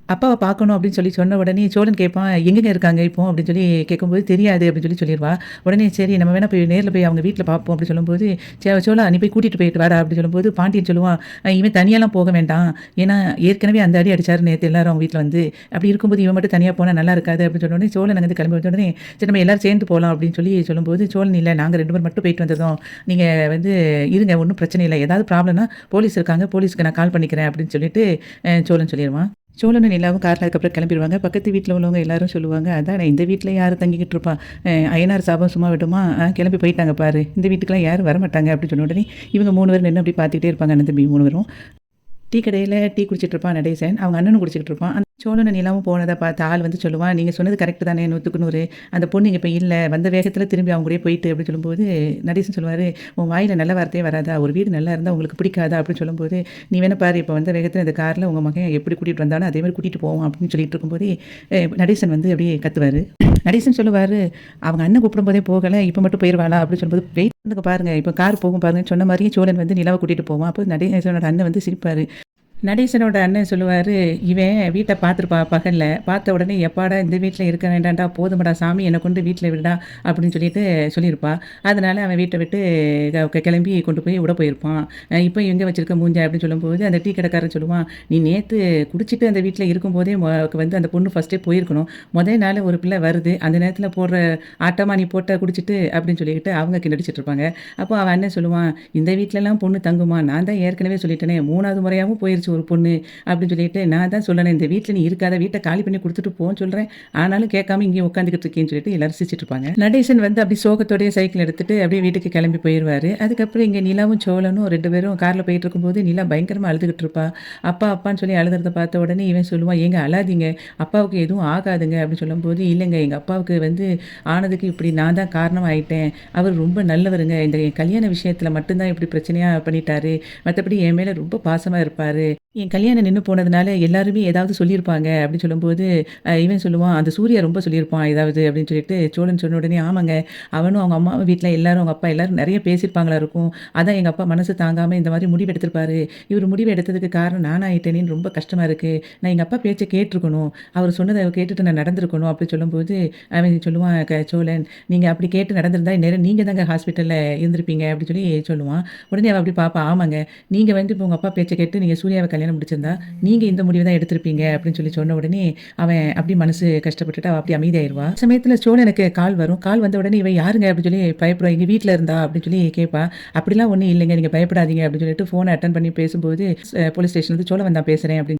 அப்பாவ பார்க்கணும் அப்படின்னு சொல்லி சொன்ன உடனே சோழன் கேட்பான், "எங்கேங்க இருக்காங்க இப்போ?" அப்படின்னு சொல்லி கேட்கும்போது, "தெரியாது" அப்படின்னு சொல்லி சொல்லிருவா. உடனே சரி நம்ம வேணா போய் நேர்ல போய் அவங்க வீட்ல பார்ப்போம் அப்படின்னு சொல்லும்போது, சோழா நீ போய் கூட்டிட்டு போயிட்டு வாடா" அப்படின்னு சொல்லும்போது, பாண்டியன் சொல்லுவான், இவன் தனியாலாம் போக வேண்டாம். ஏன்னா ஏற்கனவே அந்த அடி அடிச்சாரு நேத்து எல்லாரும் அவங்க வீட்ல வந்து. அப்படி இருக்கும்போது இவன் மட்டும் தனியா போனா நல்லா இருக்காது அப்படின்னு சொன்ன உடனே, சோழன் அங்கருந்து கிளம்பி வந்த உடனே, "சரி நம்ம எல்லாரும் சேர்ந்து போலாம்" அப்படின்னு சொல்லி சொல்லும்போது, சோழன் "இல்ல நாங்க 2 பேர் மட்டும் போயிட்டு வந்துர்றோம். நீங்க வந்து இருங்க ஒண்ணும் பிரச்சனை இல்ல. ஏதாவது ப்ராப்ளம்னா போலீஸ் இருக்காங்க. போலீஸ்க்கு நான் கால் பண்ணிக்கிறேன்" அப்படின்னு சொல்லிட்டு சோழன் சொல்லிருவான். சோழனும் நிலாவும் கார்ல அதுக்கப்புறம் கிளம்பிருவாங்க. பக்கத்து வீட்ல உள்ளவங்க எல்லாரும் சொல்லுவாங்க, "அதானே இந்த வீட்ல யாரு தங்கிக்கிட்டு இருப்பா? அய்யனார் சாபம் சும்மா விடுமா? கிளம்பி போயிட்டாங்க பாரு. இந்த வீட்டுக்கெல்லாம் யாரும் வரமாட்டாங்க." அப்படின்னு சொன்ன உடனே, இவங்க 3 பேரும் நின்னு அப்படியே பார்த்துக்கிட்டே இருப்பாங்க. அண்ணன், தம்பி 3 பேரும். டீ கடையில டீ குடிச்சிட்டு இருப்பான் நடேசன். அவங்க அண்ணனும் குடிச்சிட்டு இருப்பான். அந்த சோழனும் நிலாவும் போனத பார்த்த ஆள் வந்து சொல்லுவான், "நீங்க சொன்னது கரெக்ட் தானே 100க்கு 100. அந்த பொண்ணு இங்க இப்ப இல்ல. வந்த வேகத்துல திரும்பி அவங்க கூடயே போயிட்டு" அப்படின்னு சொல்லும்போது, நடேசன் சொல்லுவாரு, "உன் வாயில நல்ல வார்த்தையே வராதா? ஒரு வீடு நல்லா இருந்தா உங்களுக்கு பிடிக்காதா?" அப்படின்னு சொல்லும்போது, "நீ வேணா பாரு இப்ப வந்த வேகத்துல இந்த கார்ல உங்க மகன் எப்படி கூட்டிட்டு வந்தானோ, அதே மாரி கூட்டிட்டு போவான்" அப்படின்னு சொல்லிட்டு இருக்கும்போதே, நடேசன் வந்து அப்படியே கத்துவாரு. நடேசன் சொல்லுவாரு, "அவங்க அண்ணன் கூப்பிடும்போதே போகல. இப்ப மட்டும் போயிருவாளா?" அப்படின்னு சொல்லும்போது, "வெயிட் பண்ணுங்க பாருங்க. இப்ப கார் போகும் பாருங்கன்னு" சொன்ன மாரியே சோழன் வந்து நிலாவ கூட்டிட்டு போவான். அப்போ நடேசனோட அண்ணன் வந்து சிரிப்பாரு. நடேசனோட அண்ணன் சொல்லுவாரு, "இவன் வீட்ட பார்த்துருப்பா பகல்ல. பார்த்த உடனே எப்பாடா இந்த வீட்ல இருக்க வேண்டாம்டா, போதுமடா சாமி என்ன கொண்டு வீட்ல விடுடா" அப்படின்னு சொல்லிட்டு சொல்லியிருப்பா. அதனால அவன் வீட்ட விட்டு கிளம்பி கொண்டு போய் விட போயிருப்பான். இப்போ எங்க வச்சிருக்க மூஞ்ச அப்படின்னு சொல்லும்போது, அந்த டீ கடைக்காரன் சொல்லுவான், "நீ நேத்து குடிச்சிட்டு அந்த வீட்ல இருக்கும்போதே வந்து அந்த பொண்ணு ஃபர்ஸ்ட்டே போயிருக்கணும். மொத நாள் ஒரு பிள்ளை வருது. அந்த நேரத்தில போடுற ஆட்டமா நீ போட்ட குடிச்சிட்டு" அப்படின்னு சொல்லிட்டு அவங்க கிண்டடிச்சிட்டு இருப்பாங்க. அப்போ அவன் அண்ணன் சொல்லுவான், "இந்த வீட்லலாம் பொண்ணு தங்குமா? நான் தான் ஏற்கனவே சொல்லிட்டேனே 3வது முறையாவும் போயிருச்சு ஒரு பொண்ணு" அப்படின்னு சொல்லிட்டு, "நான் தான் சொன்னேனே இந்த வீட்ல நீ இருக்காத. வீட்ட காலி பண்ணி குடுத்துட்டு போன்னு சொல்றேன். ஆனாலும் கேட்காம இங்கேயே உட்காந்துக்கிட்டு இருக்கேன்னு" சொல்லிட்டு எல்லாரும் சிரிச்சுட்டு இருப்பாங்க. நடேசன் வந்து அப்படியே சோகத்தோடயே சைக்கிள் எடுத்துட்டு அப்படியே வீட்டுக்கு கிளம்பி போயிருவாரு. அதுக்கப்புறம் இங்க நிலாவும் சோழனும் 2 பேரும் கார்ல போயிட்டு இருக்கும்போது, நிலா பயங்கரமா அழுதுகிட்டு இருப்பா. அப்பா அப்பான்னு சொல்லி அழுதுறத பார்த்த உடனே இவன் சொல்லுவான், "ஏங்க அழாதீங்க. அப்பாவுக்கு எதுவும் ஆகாதுங்க" அப்படின்னு சொல்லும்போது, "இல்லைங்க எங்க அப்பாவுக்கு வந்து ஆனதுக்கு இப்படி நான் தான் காரணமா ஆயிட்டேன். அவர் ரொம்ப நல்லவருங்க. இந்த என் கல்யாண விஷயத்துல மட்டும் தான் இப்படி பிரச்சனையா பண்ணிட்டாரு. மத்தபடி என் மேல ரொம்ப பாசமா இருப்பாரு. என் கல்யாணம் நின்னு போனதுனால எல்லாருமே ஏதாவது சொல்லியிருப்பாங்க" அப்படின்னு சொல்லும்போது, இவன் சொல்லுவான், "அந்த சூர்யா ரொம்ப சொல்லியிருப்பான் ஏதாவது" அப்படின்னு சொல்லிட்டு சோழன் சொன்ன உடனே, "ஆமாங்க. அவனும் அவங்க அம்மா வீட்ல எல்லாரும் அவங்க அப்பா எல்லாரும் நெறைய பேசியிருப்பாங்களா இருக்கும். அதான் எங்க அப்பா மனசு தாங்காம இந்த மாரி முடிவு எடுத்திருப்பாரு. இவரு முடிவு எடுத்ததுக்கு காரணம் நானா ஆயிட்டேனேன்னு ரொம்ப கஷ்டமா இருக்கு. நான் எங்க அப்பா பேச்ச கேட்டுருக்கணும். அவரு சொன்னத கேட்டுட்டு நான் நடந்திருக்கணும்" அப்படி சொல்லும்போது, அவன் சொல்லுவான் சோழன், "நீங்க அப்படி கேட்டு நடந்திருந்தா இந்நேரம் நீங்க தாங்க ஹாஸ்பிட்டல்ல இருந்திருப்பீங்க" அப்படின்னு சொல்லி சொல்லுவான். உடனே அவ அப்படி பாப்பா, "ஆமாங்க. நீங்க வந்து இப்ப உங்க அப்பா பேச்ச கேட்டு நீங்க சூர்யாவ கல்யாணம் முடிச்சிருந்தா, நீங்க இந்த முடிவு தான் எடுத்திருப்பீங்க" அப்படின்னு சொல்லி சொன்ன உடனே, அவன் அப்படியே மனசு கஷ்டப்பட்டுட்டு அவ அப்படியே அமைதியாயிருவா. சமயத்துல சோழனுக்கு கால் வரும். கால் வந்த உடனே, "இவ யாருங்க?" அப்படின்னு சொல்லி பயப்படுவா. "எங்க வீட்ல இருந்தா" அப்படின்னு சொல்லி கேட்பா. "அப்படிலாம் ஒண்ணும் இல்லைங்க. நீங்க பயப்படாதீங்க" அப்படின்னு சொல்லிட்டு ஃபோன அட்டெண்ட் பண்ணி பேசும்போது, போலீஸ் ஸ்டேஷன்ல இருந்து "சோழவன் தான் பேசுறேன்" அப்படின்னு